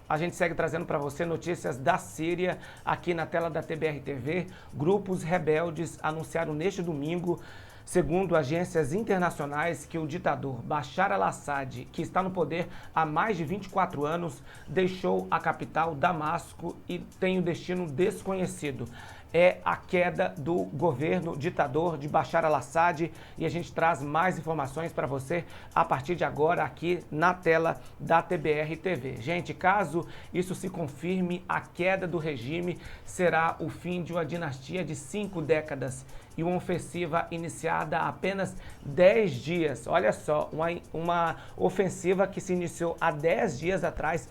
A gente segue trazendo para você notícias da Síria aqui na tela da TBR TV. Grupos rebeldes anunciaram neste domingo, segundo agências internacionais, que o ditador Bashar al-Assad, que está no poder há mais de 24 anos, deixou a capital, Damasco, e tem um destino desconhecido. É a queda do governo ditador de Bashar al-Assad, e a gente traz mais informações para você a partir de agora aqui na tela da TBR TV. Gente, caso isso se confirme, a queda do regime será o fim de uma dinastia de 5 décadas e uma ofensiva iniciada há apenas 10 dias. Olha só, uma ofensiva que se iniciou há 10 dias atrás,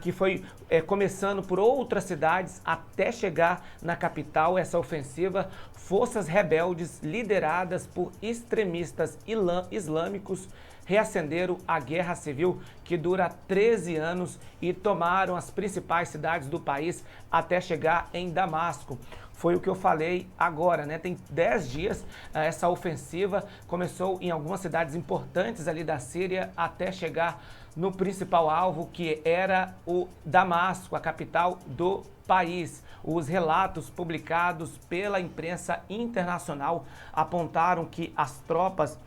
que foi começando por outras cidades até chegar na capital. Essa ofensiva, forças rebeldes lideradas por extremistas islâmicos reacenderam a guerra civil que dura 13 anos e tomaram as principais cidades do país até chegar em Damasco. Foi o que eu falei agora, né? Tem 10 dias essa ofensiva, começou em algumas cidades importantes ali da Síria até chegar no principal alvo, que era o Damasco, a capital do país. Os relatos publicados pela imprensa internacional apontaram que as tropas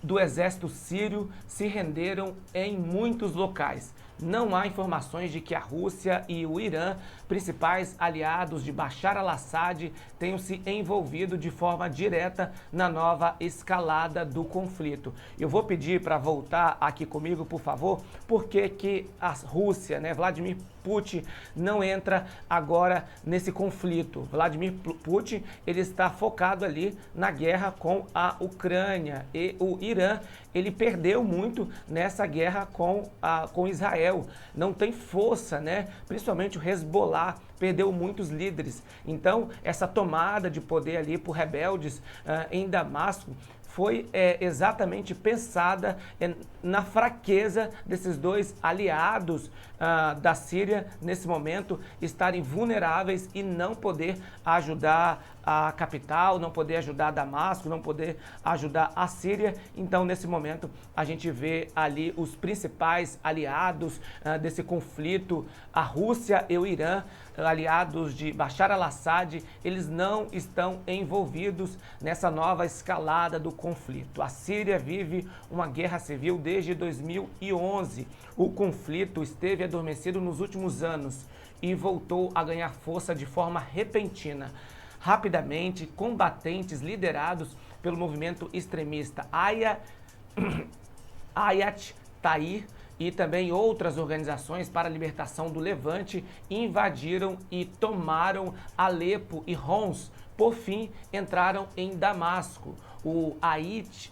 do exército sírio se renderam em muitos locais. Não há informações de que a Rússia e o Irã, principais aliados de Bashar al-Assad, tenham se envolvido de forma direta na nova escalada do conflito. Eu vou pedir para voltar aqui comigo, por favor, porque que a Rússia, né, Vladimir Putin, não entra agora nesse conflito. Vladimir Putin, ele está focado ali na guerra com a Ucrânia, e o Irã, ele perdeu muito nessa guerra com Israel. Não tem força, né? Principalmente o Hezbollah perdeu muitos líderes. Então, essa tomada de poder ali por rebeldes em Damasco foi exatamente pensada na fraqueza desses dois aliados da Síria, nesse momento, estarem vulneráveis e não poder ajudar a capital, não poder ajudar Damasco, não poder ajudar a Síria. Então, nesse momento, a gente vê ali os principais aliados desse conflito, a Rússia e o Irã, aliados de Bashar al-Assad, eles não estão envolvidos nessa nova escalada do conflito. A Síria vive uma guerra civil desde 2011. O conflito esteve adormecido nos últimos anos e voltou a ganhar força de forma repentina. Rapidamente, combatentes liderados pelo movimento extremista Hayat Tahrir e também outras organizações para a libertação do Levante invadiram e tomaram Alepo e Homs. Por fim, entraram em Damasco. O Hayat,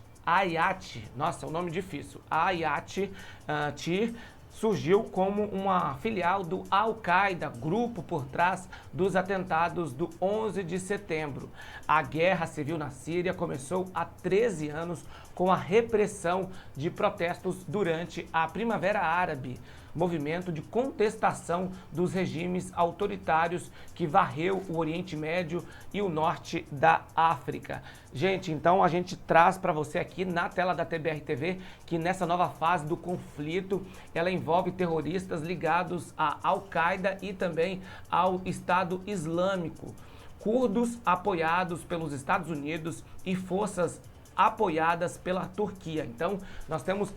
nossa, é um nome difícil, Hayat Tahrir, surgiu como uma filial do Al-Qaeda, grupo por trás dos atentados do 11 de setembro. A guerra civil na Síria começou há 13 anos com a repressão de protestos durante a Primavera Árabe, movimento de contestação dos regimes autoritários que varreu o Oriente Médio e o norte da África. Gente, então a gente traz para você aqui na tela da TBR TV que nessa nova fase do conflito, ela envolve terroristas ligados à Al-Qaeda e também ao Estado Islâmico, curdos apoiados pelos Estados Unidos e forças apoiadas pela Turquia. Então, nós temos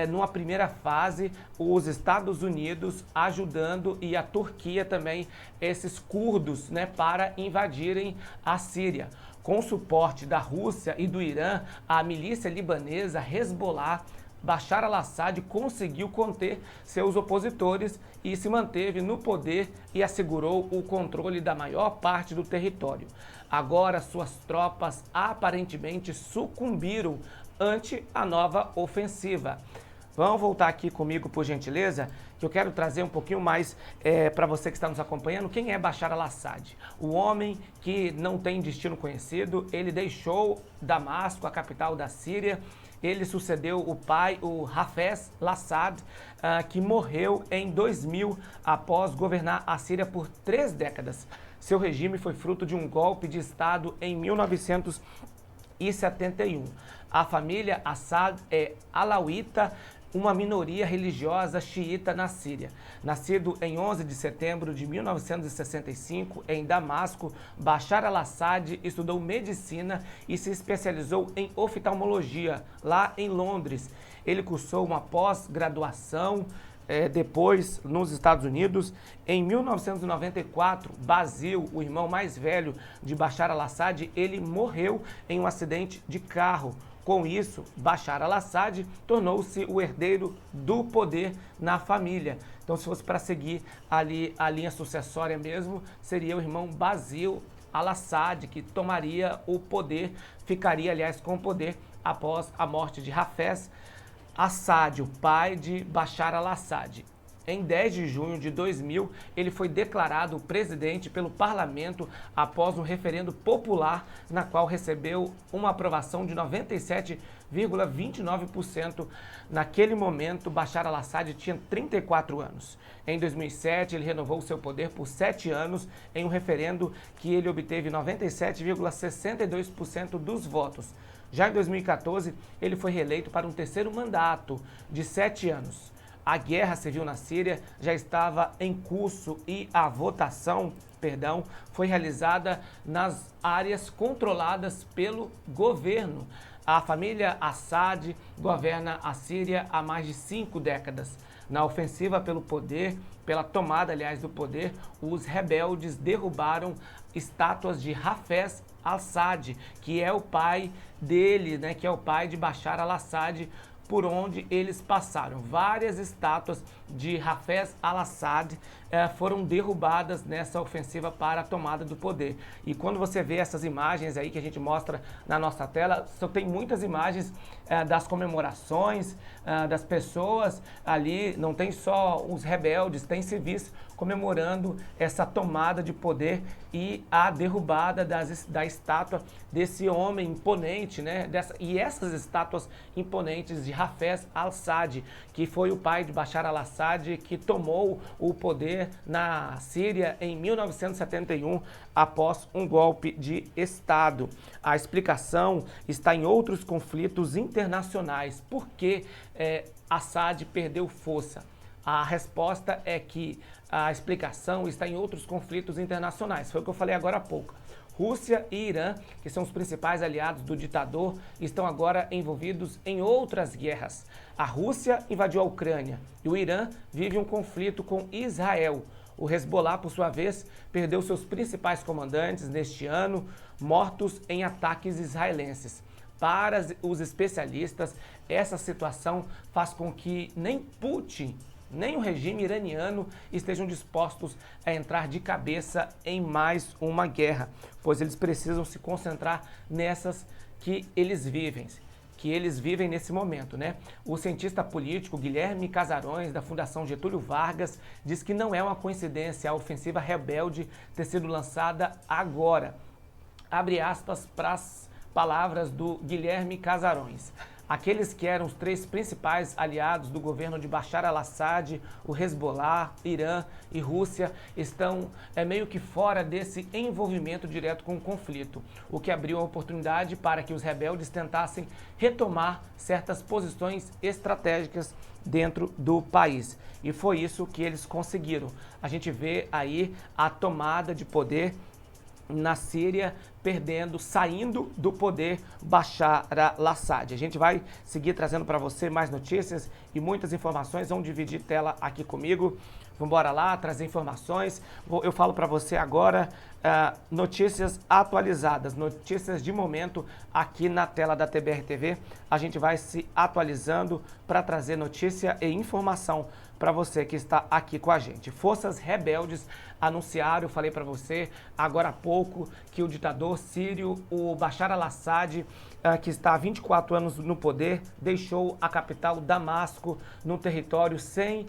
numa primeira fase os Estados Unidos ajudando e a Turquia também, esses curdos, né, para invadirem a Síria. Com suporte da Rússia e do Irã, a milícia libanesa Hezbollah, Bashar al-Assad conseguiu conter seus opositores e se manteve no poder e assegurou o controle da maior parte do território. Agora, suas tropas aparentemente sucumbiram ante a nova ofensiva. Vamos voltar aqui comigo, por gentileza, que eu quero trazer um pouquinho mais para você que está nos acompanhando. Quem é Bashar al-Assad? O homem que não tem destino conhecido, ele deixou Damasco, a capital da Síria. Ele sucedeu o pai, o Hafez al-Assad, que morreu em 2000 após governar a Síria por 3 décadas. Seu regime foi fruto de um golpe de Estado em 19 1971. A família Assad é alauíta, uma minoria religiosa xiita na Síria. Nascido em 11 de setembro de 1965 em Damasco, Bashar al-Assad estudou medicina e se especializou em oftalmologia lá em Londres. Ele cursou uma pós-graduação depois nos Estados Unidos. Em 1994, Basil, o irmão mais velho de Bashar al-Assad, ele morreu em um acidente de carro. Com isso, Bashar al-Assad tornou-se o herdeiro do poder na família. Então, se fosse para seguir ali a linha sucessória mesmo, seria o irmão Basil al-Assad, que tomaria o poder, ficaria, aliás, com o poder após a morte de Hafez Assad, o pai de Bashar al-Assad. Em 10 de junho de 2000, ele foi declarado presidente pelo parlamento após um referendo popular, na qual recebeu uma aprovação de 97,29%. Naquele momento, Bashar al-Assad tinha 34 anos. Em 2007, ele renovou seu poder por 7 anos em um referendo que ele obteve 97,62% dos votos. Já em 2014, ele foi reeleito para um terceiro mandato de 7 anos. A guerra civil na Síria já estava em curso e a votação, foi realizada nas áreas controladas pelo governo. A família Assad governa a Síria há mais de 5 décadas. Na ofensiva pelo poder, pela tomada, aliás, do poder, os rebeldes derrubaram estátuas de Hafez Assad, que é o pai dele, que é o pai de Bashar al-Assad, por onde eles passaram. Várias estátuas de Hafez al-Assad foram derrubadas nessa ofensiva para a tomada do poder. E quando você vê essas imagens aí que a gente mostra na nossa tela, só tem muitas imagens das comemorações, das pessoas ali, não tem só os rebeldes, tem civis comemorando essa tomada de poder e a derrubada da estátua desse homem imponente, e essas estátuas imponentes de Hafez al-Assad, que foi o pai de Bashar al-Assad, que tomou o poder na Síria em 1971 após um golpe de Estado. A explicação está em outros conflitos internacionais. Por que Assad perdeu força? A resposta é que a explicação está em outros conflitos internacionais. Foi o que eu falei agora há pouco. Rússia e Irã, que são os principais aliados do ditador, estão agora envolvidos em outras guerras. A Rússia invadiu a Ucrânia e o Irã vive um conflito com Israel. O Hezbollah, por sua vez, perdeu seus principais comandantes neste ano, mortos em ataques israelenses. Para os especialistas, essa situação faz com que nem Putin, nem o regime iraniano estejam dispostos a entrar de cabeça em mais uma guerra, pois eles precisam se concentrar nessas que eles vivem nesse momento, O cientista político Guilherme Casarões, da Fundação Getúlio Vargas, diz que não é uma coincidência a ofensiva rebelde ter sido lançada agora. Abre aspas para as palavras do Guilherme Casarões. Aqueles que eram os 3 principais aliados do governo de Bashar al-Assad, o Hezbollah, Irã e Rússia, estão meio que fora desse envolvimento direto com o conflito, o que abriu a oportunidade para que os rebeldes tentassem retomar certas posições estratégicas dentro do país. E foi isso que eles conseguiram. A gente vê aí a tomada de poder na Síria, saindo do poder Bashar al-Assad. A gente vai seguir trazendo para você mais notícias e muitas informações. Vamos dividir tela aqui comigo. Vamos embora lá, trazer informações. Eu falo para você agora notícias atualizadas, notícias de momento aqui na tela da TBR TV. A gente vai se atualizando para trazer notícia e informação para você que está aqui com a gente. Forças rebeldes anunciaram, eu falei para você agora há pouco, que o ditador sírio, o Bashar al-Assad, que está há 24 anos no poder, deixou a capital Damasco no território sem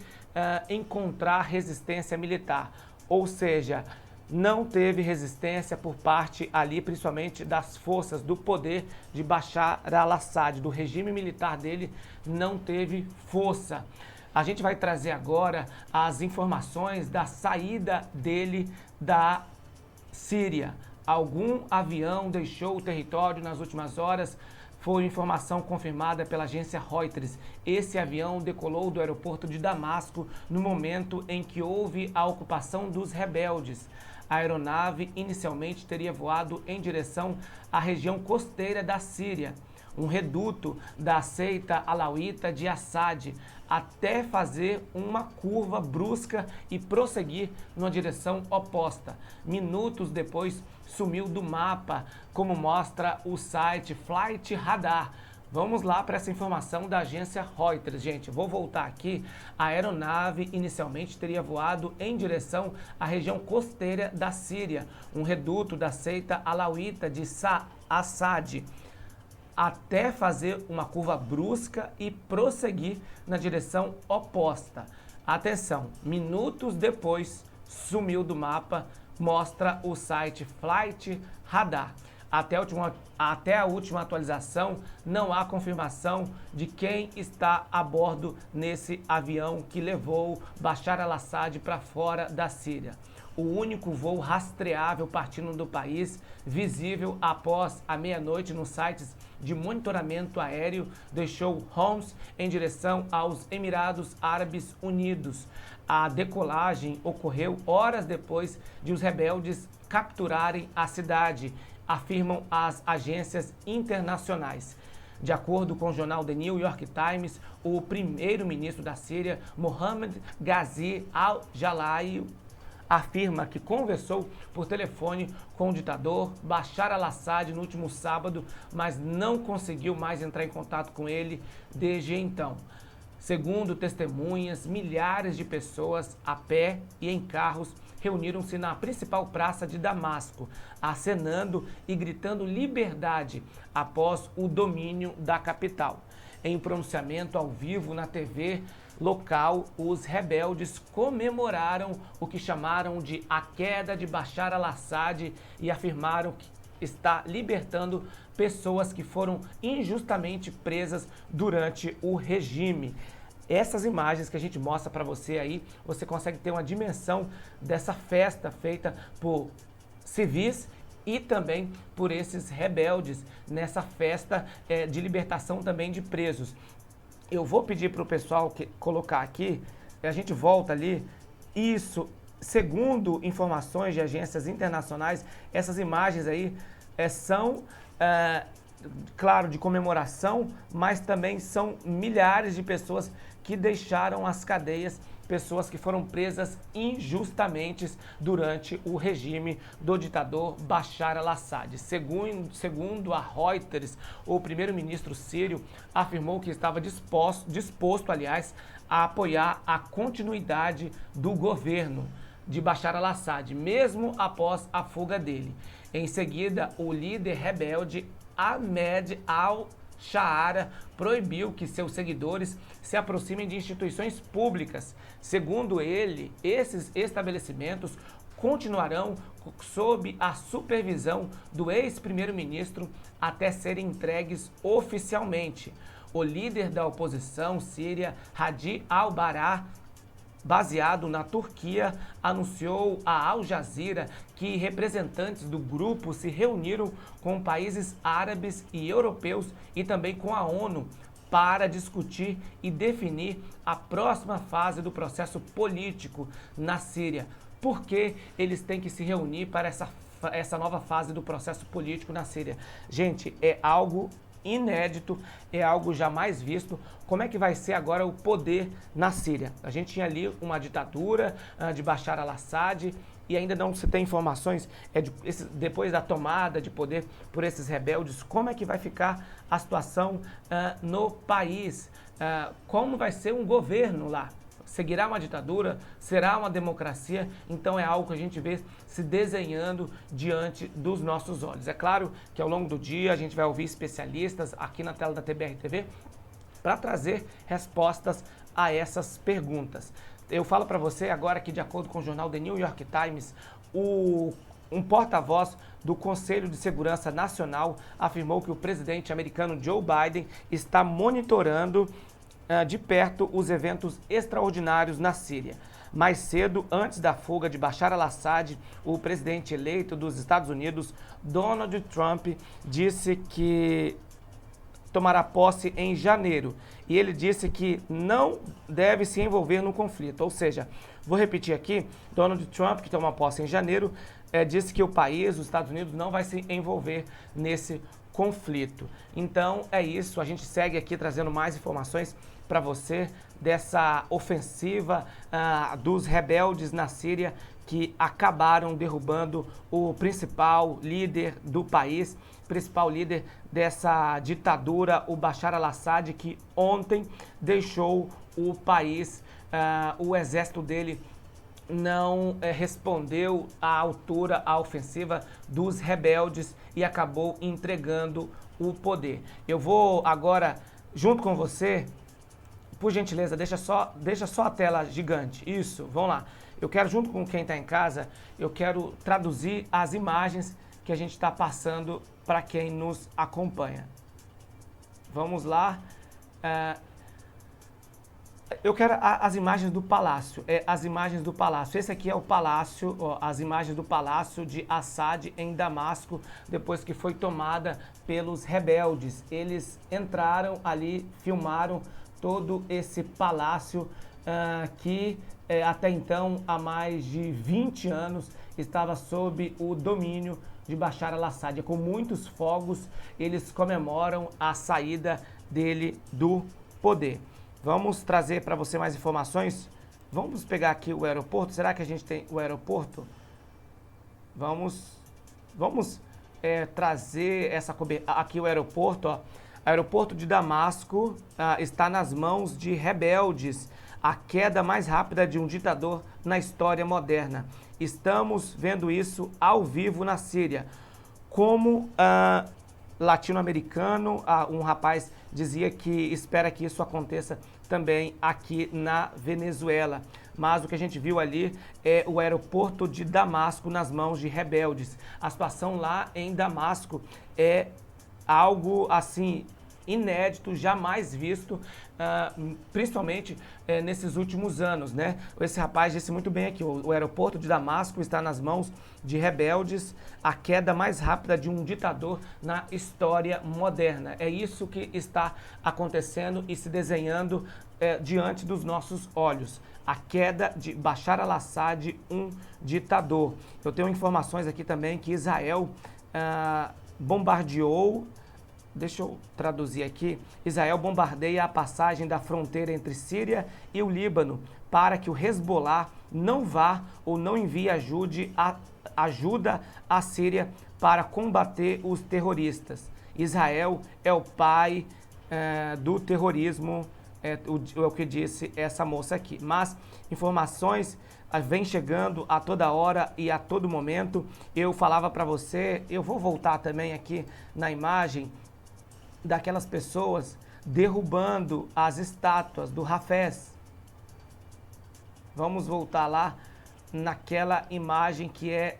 encontrar resistência militar. Ou seja, não teve resistência por parte ali, principalmente das forças do poder de Bashar al-Assad, do regime militar dele, não teve força. A gente vai trazer agora as informações da saída dele da Síria. Algum avião deixou o território nas últimas horas. Foi informação confirmada pela agência Reuters. Esse avião decolou do aeroporto de Damasco no momento em que houve a ocupação dos rebeldes. A aeronave inicialmente teria voado em direção à região costeira da Síria, um reduto da seita alauíta de Assad, até fazer uma curva brusca e prosseguir numa direção oposta. Minutos depois, sumiu do mapa, como mostra o site Flight Radar. Vamos lá para essa informação da agência Reuters, gente. Vou voltar aqui. A aeronave inicialmente teria voado em direção à região costeira da Síria, um reduto da seita alauíta de Assad, até fazer uma curva brusca e prosseguir na direção oposta. Atenção, minutos depois sumiu do mapa, mostra o site Flight Radar. Até a última atualização, não há confirmação de quem está a bordo nesse avião que levou Bashar al-Assad para fora da Síria. O único voo rastreável partindo do país, visível após a meia-noite nos sites de monitoramento aéreo, deixou Homs em direção aos Emirados Árabes Unidos. A decolagem ocorreu horas depois de os rebeldes capturarem a cidade, afirmam as agências internacionais. De acordo com o jornal The New York Times, o primeiro-ministro da Síria, Mohamed Ghazi al-Jalai, afirma que conversou por telefone com o ditador Bashar al-Assad no último sábado, mas não conseguiu mais entrar em contato com ele desde então. Segundo testemunhas, milhares de pessoas a pé e em carros reuniram-se na principal praça de Damasco, acenando e gritando liberdade após o domínio da capital. Em pronunciamento ao vivo na TV local, os rebeldes comemoraram o que chamaram de a queda de Bashar al-Assad e afirmaram que está libertando pessoas que foram injustamente presas durante o regime. Essas imagens que a gente mostra para você aí, você consegue ter uma dimensão dessa festa feita por civis e também por esses rebeldes nessa festa de libertação também de presos. Eu vou pedir para o pessoal colocar aqui, a gente volta ali, isso, segundo informações de agências internacionais, essas imagens aí são, claro, de comemoração, mas também são milhares de pessoas que deixaram as cadeias, pessoas que foram presas injustamente durante o regime do ditador Bashar al-Assad. Segundo a Reuters, o primeiro-ministro sírio afirmou que estava disposto, aliás, a apoiar a continuidade do governo de Bashar al-Assad, mesmo após a fuga dele. Em seguida, o líder rebelde Ahmed al-Shaara proibiu que seus seguidores se aproximem de instituições públicas. Segundo ele, esses estabelecimentos continuarão sob a supervisão do ex-primeiro-ministro até serem entregues oficialmente. O líder da oposição síria, Hadi al-Barah, baseado na Turquia, anunciou a Al Jazeera que representantes do grupo se reuniram com países árabes e europeus e também com a ONU para discutir e definir a próxima fase do processo político na Síria. Por que eles têm que se reunir para essa nova fase do processo político na Síria? Gente, é algo inédito, é algo jamais visto. Como é que vai ser agora o poder na Síria? A gente tinha ali uma ditadura de Bashar al-Assad e ainda não se tem informações depois da tomada de poder por esses rebeldes, como é que vai ficar a situação no país, como vai ser um governo lá. Seguirá uma ditadura? Será uma democracia? Então é algo que a gente vê se desenhando diante dos nossos olhos. É claro que ao longo do dia a gente vai ouvir especialistas aqui na tela da TBR-TV para trazer respostas a essas perguntas. Eu falo para você agora que, de acordo com o jornal The New York Times, um porta-voz do Conselho de Segurança Nacional afirmou que o presidente americano Joe Biden está monitorando de perto os eventos extraordinários na Síria. mais cedo, antes da fuga de Bashar al-Assad, o presidente eleito dos Estados Unidos, Donald Trump, disse que tomará posse em janeiro. E ele disse que não deve se envolver no conflito. Ou seja, vou repetir aqui, Donald Trump, que toma posse em janeiro, disse que o país, os Estados Unidos, não vai se envolver nesse conflito. Então é isso, a gente segue aqui trazendo mais informações para você dessa ofensiva dos rebeldes na Síria que acabaram derrubando o principal líder do país, principal líder dessa ditadura, o Bashar al-Assad, que ontem deixou o país. O exército dele não respondeu à altura à ofensiva dos rebeldes e acabou entregando o poder. Eu vou agora, junto com você, por gentileza, deixa só a tela gigante. Isso, vamos lá. Eu quero, junto com quem está em casa, eu quero traduzir as imagens que a gente está passando para quem nos acompanha. Vamos lá. Eu quero as imagens do palácio. As imagens do palácio. Esse aqui é o palácio, as imagens do palácio de Assad em Damasco, depois que foi tomada pelos rebeldes. Eles entraram ali, filmaram todo esse palácio que até então, há mais de 20 anos, estava sob o domínio de Bashar al-Assad. Com muitos fogos, eles comemoram a saída dele do poder. Vamos trazer para você mais informações. Vamos pegar aqui o aeroporto. Será que a gente tem o aeroporto? Vamos trazer essa aqui o aeroporto. Ó. Aeroporto de Damasco está nas mãos de rebeldes. A queda mais rápida de um ditador na história moderna. Estamos vendo isso ao vivo na Síria. Como latino-americano, um rapaz dizia que espera que isso aconteça também aqui na Venezuela. Mas o que a gente viu ali é o aeroporto de Damasco nas mãos de rebeldes. A situação lá em Damasco é algo assim inédito, jamais visto, principalmente nesses últimos anos, né? Esse rapaz disse muito bem aqui, o aeroporto de Damasco está nas mãos de rebeldes, a queda mais rápida de um ditador na história moderna. É isso que está acontecendo e se desenhando diante dos nossos olhos. A queda de Bashar al-Assad, um ditador. Eu tenho informações aqui também que Israel bombardeou. Deixa eu traduzir aqui. Israel bombardeia a passagem da fronteira entre Síria e o Líbano para que o Hezbollah não vá ou não envie ajuda à Síria para combater os terroristas. Israel é o pai do terrorismo, é o que disse essa moça aqui. Mas informações vem chegando a toda hora e a todo momento. Eu falava para você, eu vou voltar também aqui na imagem daquelas pessoas derrubando as estátuas do Hafez. Vamos voltar lá naquela imagem que é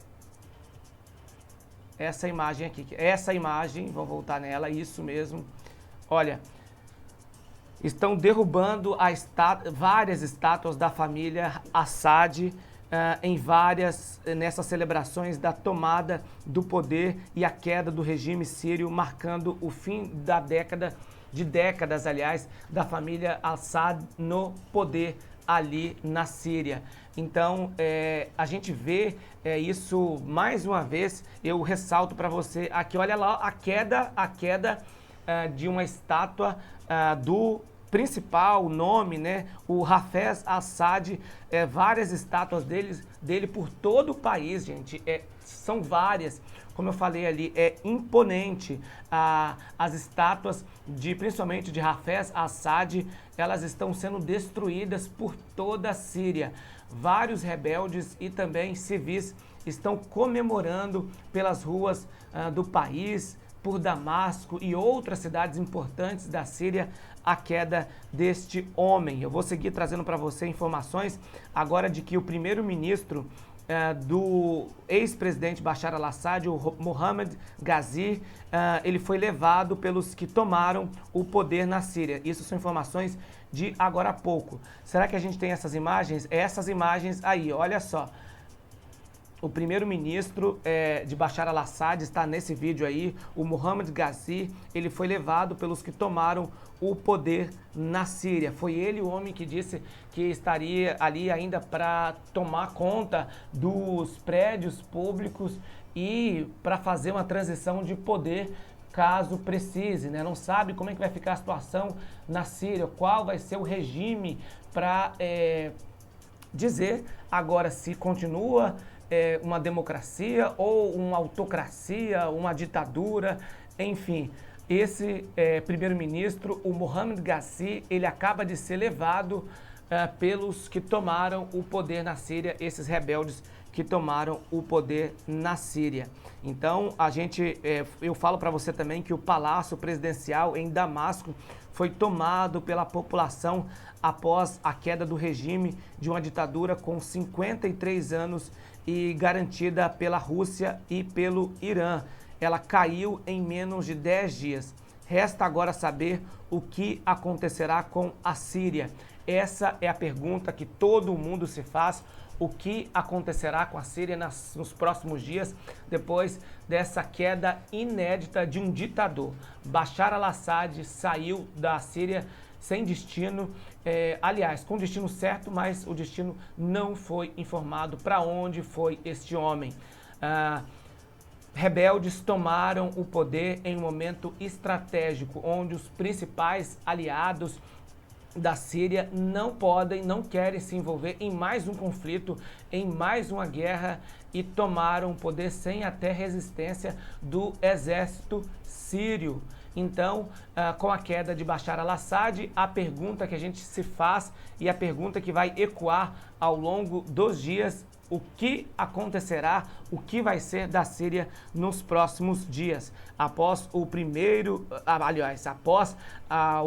essa imagem aqui. Essa imagem, vou voltar nela, isso mesmo. Olha, estão derrubando várias estátuas da família Assad nessas celebrações da tomada do poder e a queda do regime sírio, marcando o fim da décadas, aliás, da família Assad no poder ali na Síria. Então, a gente vê isso mais uma vez. Eu ressalto para você aqui, olha lá a queda de uma estátua do principal nome, né, o Hafez Assad, várias estátuas dele por todo o país, gente, são várias, como eu falei ali, é imponente. As estátuas, principalmente de Hafez Assad, elas estão sendo destruídas por toda a Síria. Vários rebeldes e também civis estão comemorando pelas ruas do país, por Damasco e outras cidades importantes da Síria, a queda deste homem. Eu vou seguir trazendo para você informações agora de que o primeiro-ministro do ex-presidente Bashar al-Assad, o Mohamed Ghazi, ele foi levado pelos que tomaram o poder na Síria. Isso são informações de agora há pouco. Será que a gente tem essas imagens? Essas imagens aí, olha só. O primeiro-ministro de Bashar al-Assad está nesse vídeo aí, o Mohamed Ghazi, ele foi levado pelos que tomaram o poder na Síria. Foi ele o homem que disse que estaria ali ainda para tomar conta dos prédios públicos e para fazer uma transição de poder caso precise, né? Não sabe como é que vai ficar a situação na Síria, qual vai ser o regime para dizer agora se continua uma democracia ou uma autocracia, uma ditadura, enfim. Esse primeiro-ministro, o Mohamed Ghazi, ele acaba de ser levado pelos que tomaram o poder na Síria, esses rebeldes que tomaram o poder na Síria. Então, eu falo para você também que o Palácio Presidencial em Damasco foi tomado pela população após a queda do regime de uma ditadura com 53 anos e garantida pela Rússia e pelo Irã. Ela caiu em menos de 10 dias. Resta agora saber o que acontecerá com a Síria. Essa é a pergunta que todo mundo se faz. O que acontecerá com a Síria nos próximos dias, depois dessa queda inédita de um ditador? Bashar al-Assad saiu da Síria sem destino, aliás, com destino certo, mas o destino não foi informado para onde foi este homem. Rebeldes tomaram o poder em um momento estratégico, onde os principais aliados da Síria não podem, não querem se envolver em mais um conflito, em mais uma guerra, e tomaram o poder sem até resistência do exército sírio. Então, com a queda de Bashar al-Assad, a pergunta que a gente se faz e a pergunta que vai ecoar ao longo dos dias: o que acontecerá, o que vai ser da Síria nos próximos dias? Após o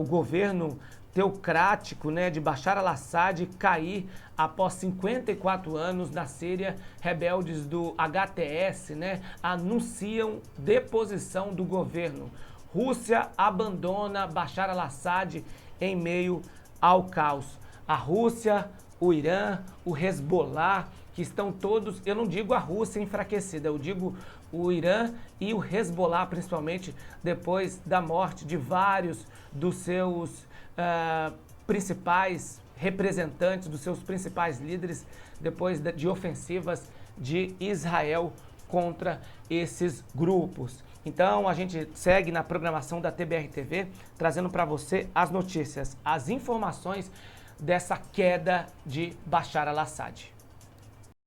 governo teocrático, né, de Bashar al-Assad cair após 54 anos na Síria, rebeldes do HTS, né, anunciam deposição do governo. Rússia abandona Bashar al-Assad em meio ao caos. A Rússia, o Irã, o Hezbollah, que estão todos, eu não digo a Rússia enfraquecida, eu digo o Irã e o Hezbollah, principalmente depois da morte de vários dos seus principais representantes, dos seus principais líderes, depois de ofensivas de Israel contra esses grupos. Então a gente segue na programação da TBR-TV, trazendo para você as notícias, as informações dessa queda de Bashar al-Assad.